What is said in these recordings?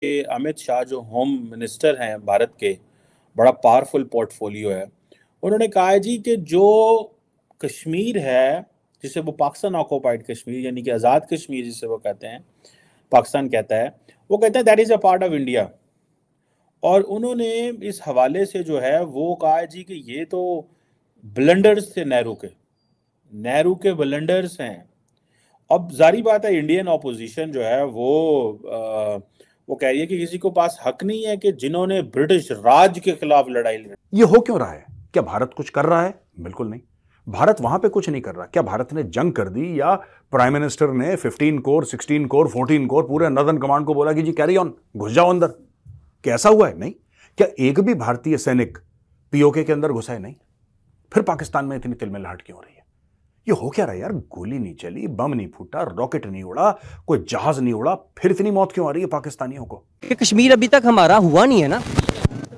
कि अमित शाह जो home minister हैं भारत के, बड़ा पावरफुल पोर्टफोलियो है। उन्होंने कहा है जी कि जो कश्मीर है, जिसे वो पाकिस्तान ऑक्युपाइड कश्मीर यानी कि आज़ाद कश्मीर जिसे वो कहते हैं, पाकिस्तान कहता है, वो कहता है that is a part of India. और उन्होंने इस हवाले से जो है वो कहा है जी कि ये तो ब्लंडर्स थे नेहरू के ब्लंडर्स हैं। अब जारी बात है, इंडियन ऑपोजिशन जो है वो कह रही है कि किसी को पास हक नहीं है कि जिन्होंने ब्रिटिश राज के खिलाफ लड़ाई लड़ी। ये हो क्यों रहा है? क्या भारत कुछ कर रहा है? बिल्कुल नहीं। भारत वहां पे कुछ नहीं कर रहा। क्या भारत ने जंग कर दी या प्राइम मिनिस्टर ने 15 कोर 16 कोर 14 कोर पूरे नदन कमांड को बोला कि जी कैरी ऑन, घुस जाओ अंदर? कैसा हुआ है? नहीं। क्या एक भी भारतीय सैनिक पीओके के अंदर घुसा है? नहीं। फिर पाकिस्तान में इतनी तिलमिलाहट क्यों हो रही है? ये हो क्या रहा है यार? गोली नहीं चली, बम नहीं फूटा, रॉकेट नहीं उड़ा, कोई जहाज नहीं उड़ा, फिर इतनी मौत क्यों आ रही है पाकिस्तानियों को? कि कश्मीर अभी तक हमारा हुआ नहीं है ना।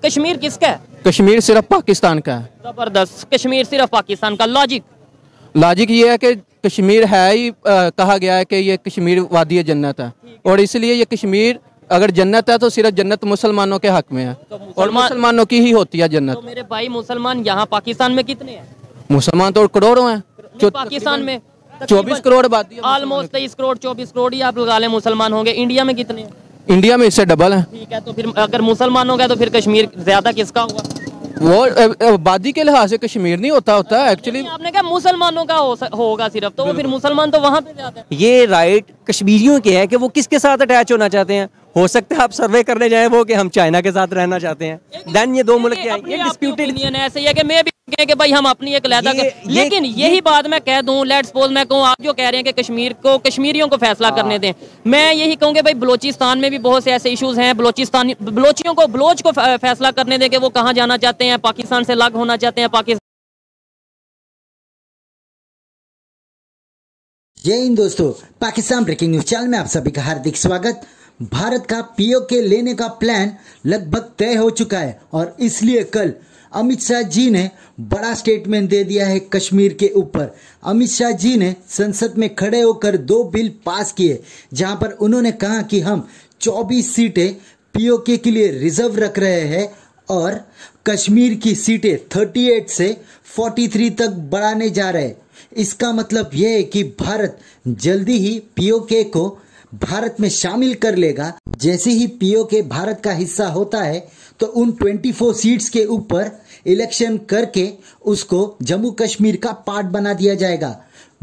कश्मीर किसका है? कश्मीर सिर्फ पाकिस्तान का है। जबरदस्त, कश्मीर सिर्फ पाकिस्तान का। लॉजिक ये है कि कश्मीर है ही कहा गया है कि ये कश्मीर वादी जन्नत है, और इसलिए ये कश्मीर अगर जन्नत है तो सिर्फ जन्नत मुसलमानों के हक में है, और मुसलमानों की ही होती है जन्नत। तो मेरे भाई मुसलमान यहाँ पाकिस्तान में कितने हैं? मुसलमान तो करोड़ों हैं। पाकिस्तान में 24 करोड़ आबादी, ऑलमोस्ट 23 करोड़ 24 करोड़ ही आप लगा लें मुसलमान होंगे। इंडिया में कितने हैं? इंडिया में इससे डबल है। ठीक है, तो फिर अगर मुसलमान हो गया तो फिर कश्मीर ज्यादा किसका हुआ? वो आबादी के लिहाज से कश्मीर नहीं होता एक्चुअली। आपने कहा मुसलमानों का होगा सिर्फ, तो वो फिर मुसलमान तो वहाँ पे ज्यादा है। ये राइट कश्मीरियों के है कि वो किसके साथ अटैच होना चाहते हैं। हो सकता है आप सर्वे करने जाए वो कि हम चाइना के साथ रहना चाहते हैं। देन ये दो मुल्क के डिस्प्यूटेड है। ऐसे ही है कि मैं भी कहें कि भाई हम अपनी एक अलग, लेकिन यही बात मैं कह दूं, लेट्स सपोज मैं कहूं, आप जो कह रहे हैं कि कश्मीर को कश्मीरियों को फैसला करने दें, मैं यही कहूंगा भाई बलोचिस्तान में भी बहुत से ऐसे इश्यूज हैं। बलोचियों को बलोच को फैसला करने दें कि वो कहाँ जाना चाहते हैं, पाकिस्तान से अलग होना चाहते हैं। पाकिस्तान। जय हिंद दोस्तों, पाकिस्तान ब्रेकिंग न्यूज चैनल में आप सभी का हार्दिक स्वागत। भारत का पीओके लेने का प्लान लगभग तय हो चुका है और इसलिए कल अमित शाह जी ने बड़ा स्टेटमेंट दे दिया है कश्मीर के ऊपर। अमित शाह जी ने संसद में खड़े होकर 2 बिल पास किए, जहां पर उन्होंने कहा कि हम 24 सीटें पीओके के लिए रिजर्व रख रहे हैं और कश्मीर की सीटें 38 से 43 तक बढ़ाने जा रहे हैं। इसका मतलब यह है कि भारत जल्दी ही पीओके को भारत में शामिल कर लेगा। जैसे ही पीओके भारत का हिस्सा होता है तो उन 24 सीट्स के ऊपर इलेक्शन करके उसको जम्मू कश्मीर का पार्ट बना दिया जाएगा।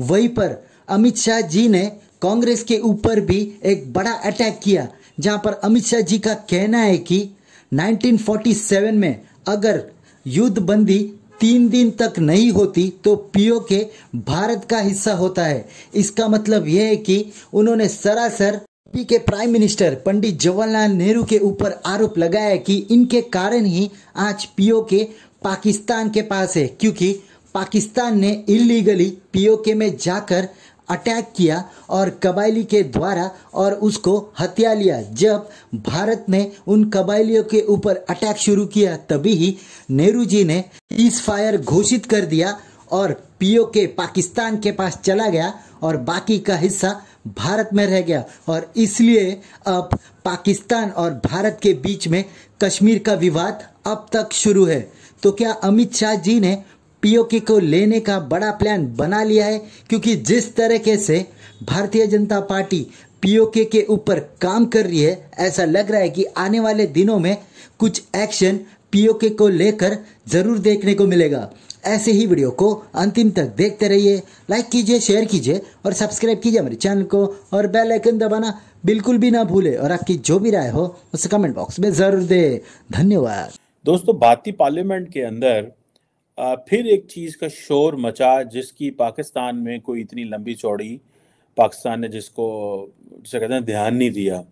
वहीं पर अमित शाह जी ने कांग्रेस के ऊपर भी एक बड़ा अटैक किया, जहां पर अमित शाह जी का कहना है कि 1947 में अगर युद्ध बंदी 3 दिन तक नहीं होती तो पीओके भारत का हिस्सा होता है। इसका मतलब यह है कि उन्होंने सरासर के प्राइम मिनिस्टर पंडित जवाहरलाल नेहरू के ऊपर आरोप लगाया है कि इनके कारण ही आज पीओके पाकिस्तान के पास है, क्योंकि पाकिस्तान ने इलीगली पीओके में जाकर अटैक किया और कबायली के द्वारा और उसको हत्या लिया। जब भारत ने उन कबायलियों के ऊपर अटैक शुरू किया तभी ही नेहरू जी ने सीज फायर घोषित कर दिया और पीओके पाकिस्तान के पास चला गया और बाकी का हिस्सा भारत में रह गया। और इसलिए अब पाकिस्तान और भारत के बीच में कश्मीर का विवाद अब तक शुरू है। तो क्या अमित शाह जी ने पीओके को लेने का बड़ा प्लान बना लिया है? क्योंकि जिस तरीके से भारतीय जनता पार्टी पीओके के ऊपर काम कर रही है, ऐसा लग रहा है कि आने वाले दिनों में कुछ एक्शन पीओके को लेकर जरूर देखने को मिलेगा। ऐसे ही वीडियो को अंतिम तक देखते रहिए, लाइक कीजिए, शेयर कीजिए और सब्सक्राइब कीजिए हमारे चैनल को और बेल आइकन दबाना बिल्कुल भी ना भूले। और आपकी जो भी राय हो उसे कमेंट बॉक्स में जरूर दे। धन्यवाद दोस्तों। भारतीय पार्लियामेंट के अंदर फिर एक चीज़ का शोर मचा, जिसकी पाकिस्तान में कोई इतनी लंबी चौड़ी पाकिस्तान ने जिसे कहते हैं ध्यान नहीं दिया।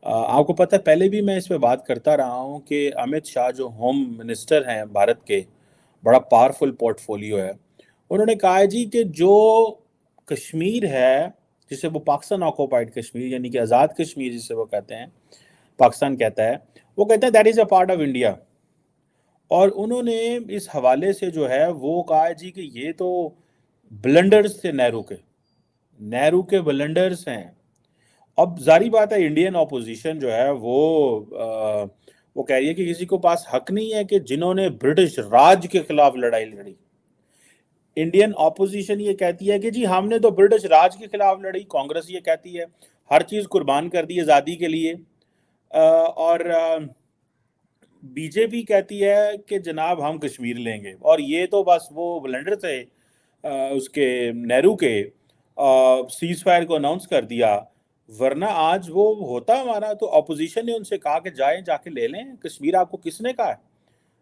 आपको पता है, पहले भी मैं इस पे बात करता रहा हूँ कि अमित शाह जो होम मिनिस्टर हैं भारत के, बड़ा पावरफुल पोर्टफोलियो है। उन्होंने कहा है जी कि जो कश्मीर है, जिसे वो पाकिस्तान ऑक्युपाइड कश्मीर यानी कि आज़ाद कश्मीर जिसे वो कहते हैं, पाकिस्तान कहता है, वो कहता है that is a part of India. और उन्होंने इस हवाले से जो है वो कहा है जी कि ये तो ब्लंडर्स थे नेहरू के ब्लंडर्स हैं। अब जारी बात है, इंडियन ऑपोजिशन जो है वो कह रही है कि किसी को पास हक नहीं है कि जिन्होंने ब्रिटिश राज के खिलाफ लड़ाई लड़ी। इंडियन ऑपोजिशन ये कहती है कि जी हमने तो ब्रिटिश राज के खिलाफ लड़ी। कांग्रेस ये कहती है हर चीज कुर्बान कर दी आज़ादी के लिए। और बीजेपी कहती है कि जनाब हम कश्मीर लेंगे। और ये तो बस वो ब्लेंडर थे उसके नेहरू के सीज फायर को अनाउंस कर दिया, वरना आज वो होता हमारा तो ऑपोजिशन ने उनसे कहा कि जाके ले लें कश्मीर। आपको किसने कहा है?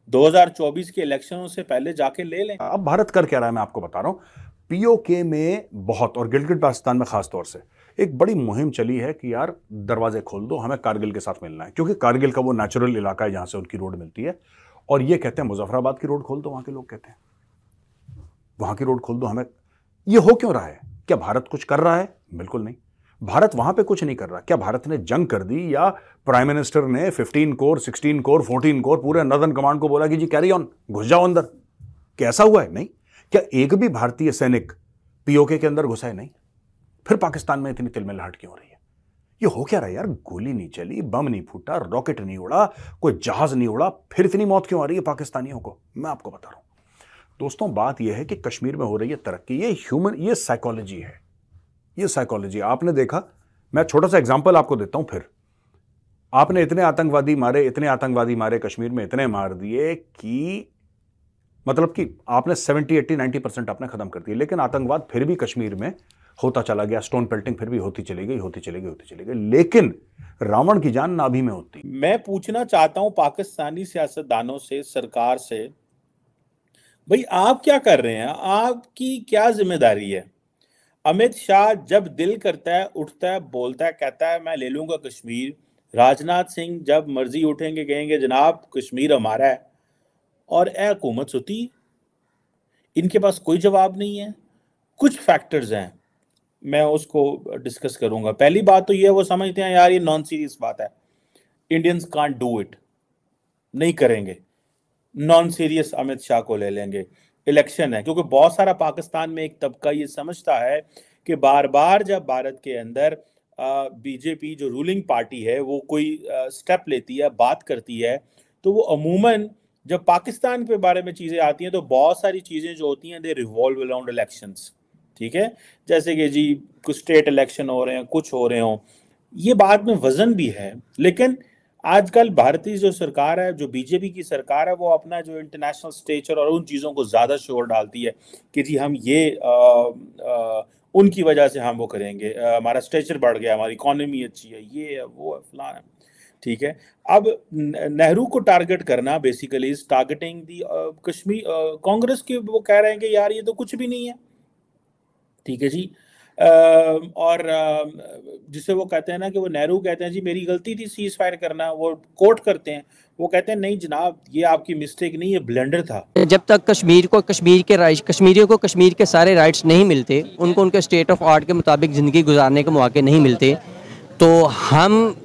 2024 के इलेक्शनों से पहले जाके ले लें। अब भारत कर क्या रहा है मैं आपको बता रहा हूं। पीओके में बहुत और गिलगित बाल्टिस्तान में खास तौर से एक बड़ी मुहिम चली है कि यार दरवाजे खोल दो, हमें कारगिल के साथ मिलना है, क्योंकि कारगिल का वो नेचुरल इलाका है जहां से उनकी रोड मिलती है। और ये कहते हैं मुजफ्फराबाद की रोड खोल दो, वहां के लोग कहते हैं वहां की रोड खोल दो हमें। ये हो क्यों रहा है? क्या भारत कुछ कर रहा है? बिल्कुल नहीं। भारत वहां पे कुछ नहीं कर रहा। क्या भारत ने जंग कर दी या प्राइम मिनिस्टर ने 15 कोर 16 कोर 14 कोर पूरे नदन कमांड को बोला कि जी कैरी ऑन, घुस जाओ अंदर? क्या ऐसा हुआ है? नहीं। क्या एक भी भारतीय सैनिक पीओके के अंदर घुसा है? नहीं। फिर पाकिस्तान में इतनी तिलमिलाहट क्यों हो रही है? ये हो क्या रहा है यार? गोली नहीं चली, बम नहीं फूटा, रॉकेट नहीं उड़ा, कोई जहाज नहीं उड़ा, फिर इतनी मौत क्यों आ रही है पाकिस्तानियों को? मैं आपको बता रहा हूं दोस्तों, बात यह है कि कश्मीर में हो रही है तरक्की। ये साइकोलॉजी है। ये साइकोलॉजी आपने देखा। मैं छोटा सा एग्जांपल आपको देता हूं। फिर आपने इतने आतंकवादी मारे कश्मीर में, इतने मार दिए कि मतलब कि आपने 70 80 90% आपने खत्म कर दिए, लेकिन आतंकवाद फिर भी कश्मीर में होता चला गया। स्टोन पेल्टिंग फिर भी होती चली गई। लेकिन रावण की जान नाभि में होती। मैं पूछना चाहता हूं पाकिस्तानी सियासतदानों से, सरकार से, भाई आप क्या कर रहे हैं? आपकी क्या जिम्मेदारी है? अमित शाह जब दिल करता है उठता है, बोलता है, कहता है मैं ले लूंगा कश्मीर। राजनाथ सिंह जब मर्जी उठेंगे कहेंगे जनाब कश्मीर हमारा है। और ए हुकूमत सुती, इनके पास कोई जवाब नहीं है। कुछ फैक्टर्स हैं, मैं उसको डिस्कस करूंगा। पहली बात तो ये वो समझते हैं यार ये नॉन सीरियस बात है, इंडियंस कांट डू इट, नहीं करेंगे, नॉन सीरियस अमित शाह को ले लेंगे। इलेक्शन है, क्योंकि बहुत सारा पाकिस्तान में एक तबका ये समझता है कि बार बार जब भारत के अंदर बीजेपी जो रूलिंग पार्टी है वो कोई स्टेप लेती है, बात करती है, तो वो अमूमन जब पाकिस्तान के बारे में चीज़ें आती हैं तो बहुत सारी चीज़ें जो होती हैं दे रिवॉल्व अराउंड इलेक्शंस। ठीक है, जैसे कि जी कुछ स्टेट इलेक्शन हो रहे हैं, कुछ हो रहे हों, ये बात में वजन भी है। लेकिन आजकल भारतीय जो सरकार है, जो बीजेपी की सरकार है, वो अपना जो इंटरनेशनल स्टेचर और उन चीज़ों को ज़्यादा शोर डालती है कि जी हम ये उनकी वजह से हम वो करेंगे, हमारा स्टेचर बढ़ गया, हमारी इकॉनमी अच्छी है, ये है वो है फलाना है। ठीक है, अब नेहरू को टारगेट करना बेसिकली इज टारगेटिंग दी कश्मीर। कांग्रेस के वो कह रहे हैं कि यार ये तो कुछ भी नहीं है। ठीक है जी। और जिसे वो कहते हैं ना कि वो नेहरू कहते हैं जी मेरी गलती थी सीज फायर करना, वो कोट करते हैं, वो कहते हैं नहीं जनाब ये आपकी मिस्टेक नहीं, ये ब्लेंडर था। जब तक कश्मीरियों को कश्मीर के सारे राइट्स नहीं मिलते, उनको उनके स्टेट ऑफ आर्ट के मुताबिक ज़िंदगी गुजारने के मौके नहीं मिलते, तो हम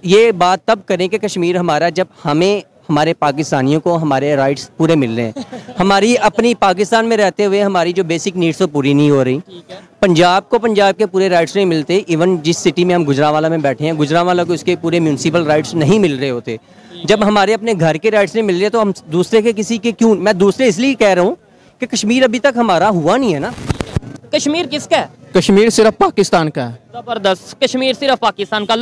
ये बात तब करें कि कश्मीर हमारा, जब हमें हमारे पाकिस्तानियों को हमारे राइट्स पूरे मिल रहे हैं। हमारी अपनी पाकिस्तान में रहते हुए हमारी जो बेसिक नीड्स तो पूरी नहीं हो रही। पंजाब को पंजाब के पूरे राइट्स नहीं मिलते। इवन जिस सिटी में हम गुजरांवाला में बैठे हैं, गुजरांवाला को इसके पूरे म्यूनसिपल राइट्स नहीं मिल रहे होते। जब हमारे अपने घर के राइट्स नहीं मिल रहे तो हम दूसरे के किसी के क्यों? मैं दूसरे इसलिए कह रहा हूँ कि कश्मीर अभी तक हमारा हुआ नहीं है ना। कश्मीर किसका है? कश्मीर सिर्फ पाकिस्तान का है। जबरदस्त, कश्मीर सिर्फ पाकिस्तान का।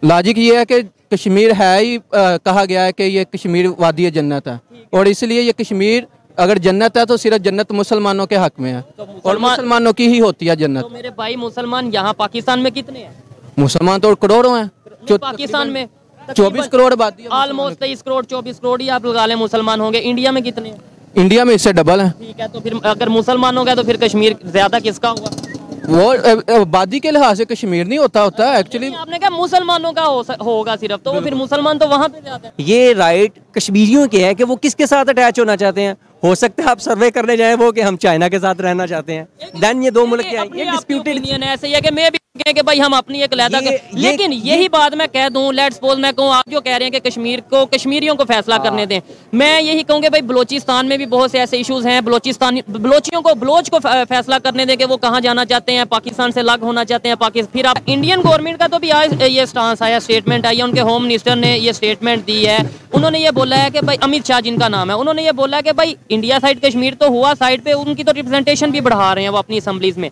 लॉजिक ये है कि कश्मीर है ही कहा गया है कि ये कश्मीर वादी जन्नत है, और इसलिए ये कश्मीर अगर जन्नत है तो सिर्फ जन्नत मुसलमानों के हक में है, और मुसलमानों की ही होती है जन्नत। तो मेरे भाई मुसलमान यहाँ पाकिस्तान में कितने हैं? मुसलमान तो करोड़ों हैं। पाकिस्तान में 24 करोड़ आबादी, ऑलमोस्ट 23 करोड़ 24 करोड़ ही आप लगा लें मुसलमान होंगे। इंडिया में कितने हैं? इंडिया में इससे डबल है। ठीक है, तो फिर अगर मुसलमान हो गया तो फिर कश्मीर ज्यादा किसका हुआ? वो आबादी के लिहाज से कश्मीर नहीं होता एक्चुअली। आपने कहा मुसलमानों का होगा सिर्फ, तो वो फिर मुसलमान तो वहाँ पे जाते हैं। ये राइट कश्मीरियों के है कि वो किसके साथ अटैच होना चाहते हैं। हो सकता है आप सर्वे करने जाए वो कि हम चाइना के साथ रहना चाहते हैं, देन ये दो मुल्क के डिस्प्यूटेड। ऐसे ही है कि मैं भी कहें कि भाई हम अपनी एक अलहदा लेकिन यही बात मैं कह दूं, लेट्स सपोज मैं कहूं, आप जो कह रहे हैं कि कश्मीर को कश्मीरियों को फैसला करने दें, मैं यही कहूंगा भाई बलोचिस्तान में भी बहुत से ऐसे इश्यूज हैं, बलोचियों को बलोच को फैसला करने दें कि वो कहाँ जाना चाहते हैं, पाकिस्तान से अलग होना चाहते हैं। पाकिस्तान फिर आप इंडियन गवर्नमेंट का तो भी आज ये स्टांस आया, स्टेटमेंट आई है, उनके होम मिनिस्टर ने ये स्टेटमेंट दी है। उन्होंने ये बोला है कि भाई अमित शाह जिनका नाम है, उन्होंने ये बोला कि भाई इंडिया साइड कश्मीर तो हुआ, साइड पे उनकी तो रिप्रेजेंटेशन भी बढ़ा रहे हैं वो अपनी असम्बलीज में।